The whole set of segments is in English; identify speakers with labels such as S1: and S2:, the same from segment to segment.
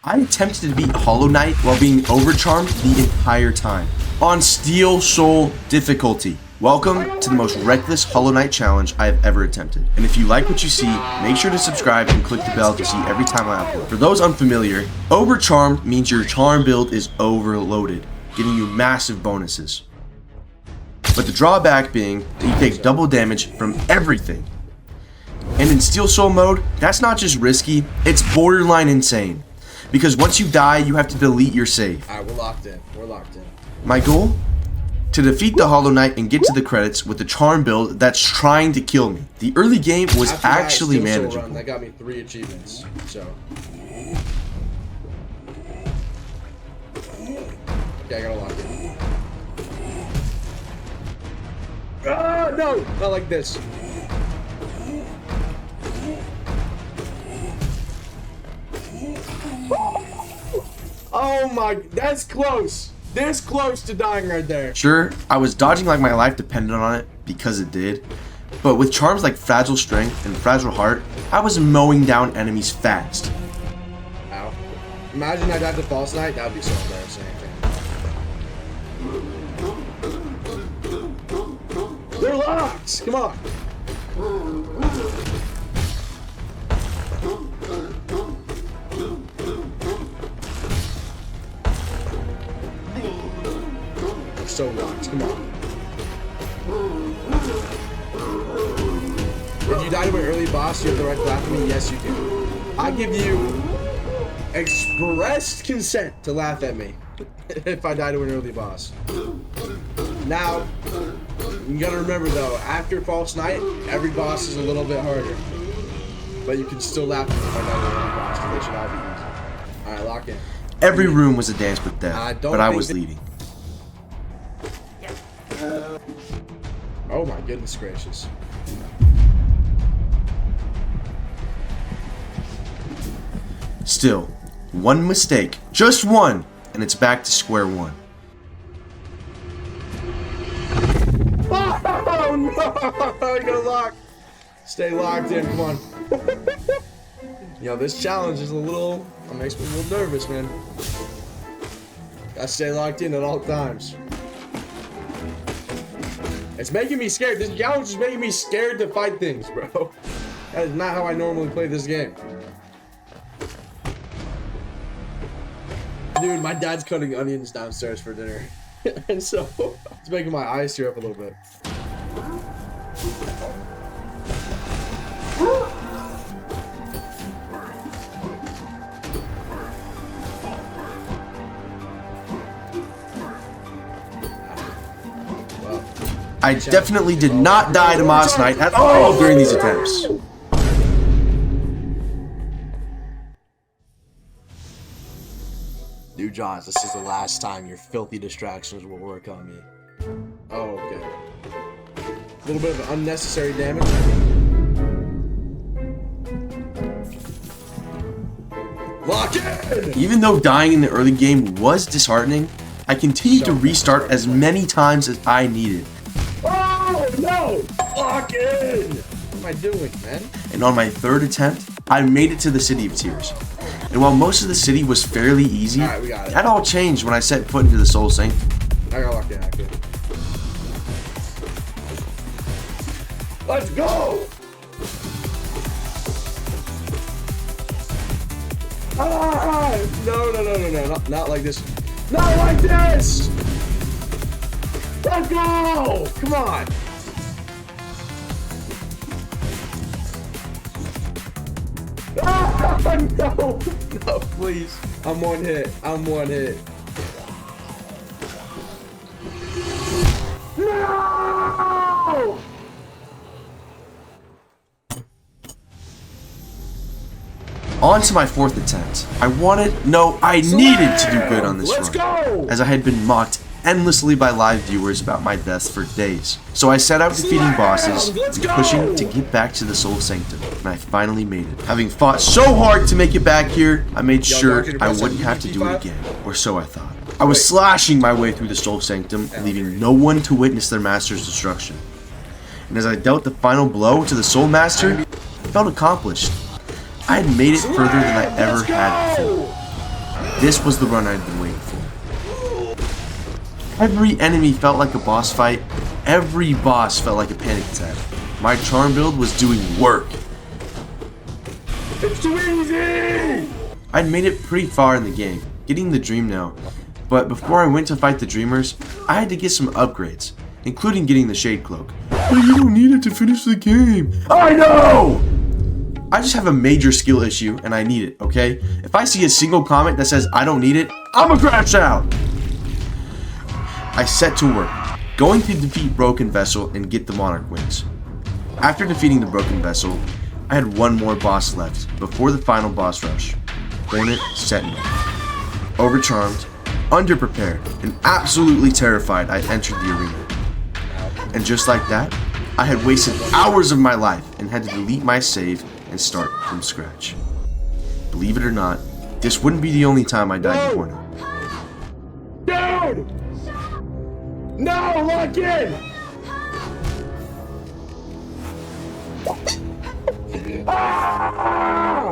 S1: I attempted to beat Hollow Knight while being overcharmed the entire time. On Steel Soul difficulty. Welcome to the most reckless Hollow Knight challenge I have ever attempted. And if you like what you see, make sure to subscribe and click the bell to see every time I upload. For those unfamiliar, overcharmed means your charm build is overloaded, giving you massive bonuses. But the drawback being that you take double damage from everything. And in Steel Soul mode, that's not just risky, it's borderline insane. Because once you die, you have to delete your save.
S2: Alright, we're locked in. We're locked in.
S1: My goal? To defeat the Hollow Knight and get to the credits with the charm build that's trying to kill me. The early game was actually manageable.
S2: Run, that got me 3 achievements, so. Okay, I gotta lock in. Ah, no! Not like this. Oh my, that's close. This close to dying right there.
S1: Sure, I was dodging like my life depended on it, because it did. But with charms like Fragile Strength and Fragile Heart, I was mowing down enemies fast.
S2: Ow. Imagine I died to False Knight, that would be so embarrassing. They're locked! Come on! So locked. Come on. If you die to an early boss, you have the right to laugh at me. Yes, you do. I give you expressed consent to laugh at me if I die to an early boss. Now, you gotta remember though, after False Knight, every boss is a little bit harder. But you can still laugh at me if I die to an early boss, because they should all be easy. Alright, lock in.
S1: Every room was a dance with death, but I was leading.
S2: Oh my goodness gracious.
S1: Still, one mistake, just one, and it's back to square one.
S2: Oh no! I gotta lock. Stay locked in, come on. Yo, this challenge is it makes me a little nervous, man. Gotta stay locked in at all times. It's making me scared. This challenge is making me scared to fight things, bro. That is not how I normally play this game. Dude, my dad's cutting onions downstairs for dinner. And so, it's making my eyes tear up a little bit.
S1: I definitely did not die to Moss Knight at all during these attempts.
S2: Dude, Johns, this is the last time your filthy distractions will work on me. Oh, okay. A little bit of unnecessary damage. Lock in!
S1: Even though dying in the early game was disheartening, I continued to restart as many times as I needed.
S2: Oh, no! Lock in! What am I doing, man?
S1: And on my third attempt, I made it to the City of Tears. And while most of the city was fairly easy, that all changed when I set foot into the Soul Sanctum.
S2: I got locked in, okay. Let's go! Ah! No, not like this. Not like this! Let's go! Come on! Ah, no! No, please. I'm one hit. No!
S1: On to my fourth attempt. I needed to do good on this run, as I had been mocked endlessly by live viewers about my deaths for days. So I set out defeating bosses and pushing to get back to the Soul Sanctum, and I finally made it. Having fought so hard to make it back here, I made sure I wouldn't have to do it again, or so I thought. I was slashing my way through the Soul Sanctum, leaving no one to witness their master's destruction. And as I dealt the final blow to the Soul Master, I felt accomplished. I had made it further than I ever had before. This was the run I'd been waiting for. Every enemy felt like a boss fight. Every boss felt like a panic attack. My charm build was doing work.
S2: It's too easy!
S1: I'd made it pretty far in the game, getting the dream now. But before I went to fight the dreamers, I had to get some upgrades, including getting the shade cloak. But you don't need it to finish the game. I know! I just have a major skill issue and I need it, okay? If I see a single comment that says I don't need it, I'ma crash out! I set to work, going to defeat Broken Vessel and get the Monarch wings. After defeating the Broken Vessel, I had one more boss left before the final boss rush. Hornet Sentinel. Overcharmed, underprepared, and absolutely terrified, I entered the arena. And just like that, I had wasted hours of my life and had to delete my save and start from scratch. Believe it or not, this wouldn't be the only time I died to Hornet.
S2: Dude! No, lock in!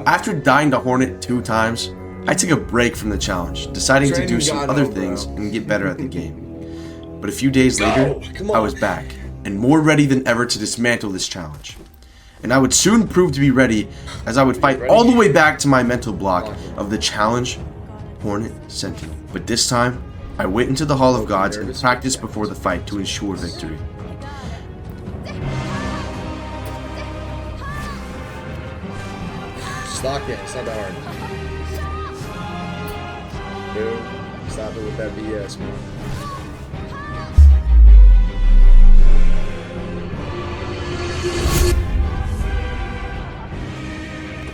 S1: After dying to Hornet 2 times, I took a break from the challenge, deciding to do some other things and get better at the game. But a few days later, I was back, and more ready than ever to dismantle this challenge. And I would soon prove to be ready, as I would fight all the way back to my mental block of the challenge, Hornet Sentinel. But this time, I went into the Hall of Gods and practiced before the fight to ensure victory.
S2: Just lock in, it's not that hard. Dude, stop it with that BS, man.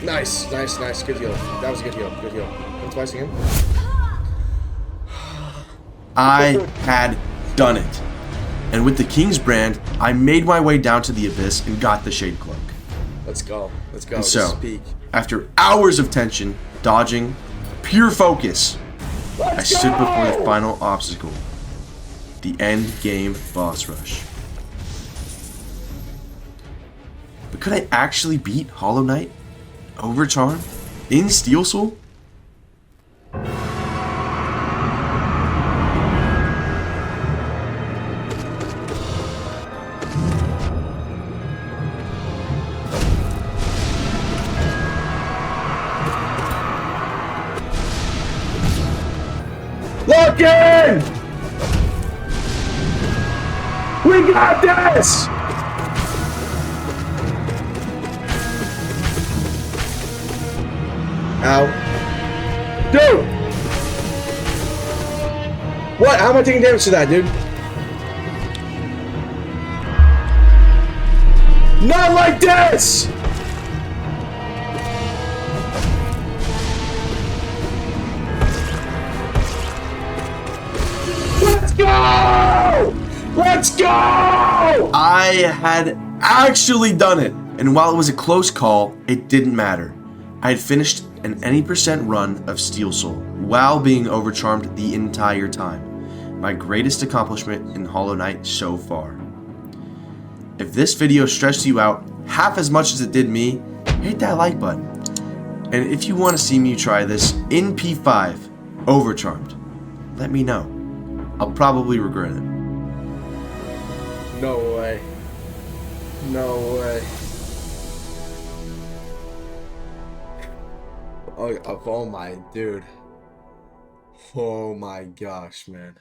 S2: Nice, nice, nice. Good heal. That was a good heal. Good heal. And twice again.
S1: I had done it. And with the King's brand, I made my way down to the Abyss and got the Shade Cloak.
S2: Let's go. Let's go.
S1: And
S2: This
S1: so,
S2: is peak.
S1: after hours of tension, dodging, pure focus, I stood before the final obstacle, the end game boss rush. But could I actually beat Hollow Knight, Overcharmed, in Steel Soul?
S2: Lock in! We got this! Ow. Dude! What? How am I taking damage to that, dude? Not like this! Let's go! Let's go!
S1: I had actually done it, and while it was a close call, it didn't matter. I had finished an any % run of Steel Soul while being overcharmed the entire time. My greatest accomplishment in Hollow Knight so far. If this video stressed you out half as much as it did me, hit that like button. And if you want to see me try this in P5, Overcharmed, let me know. I'll probably regret it.
S2: No way. No way. Oh my dude. Oh my gosh, man.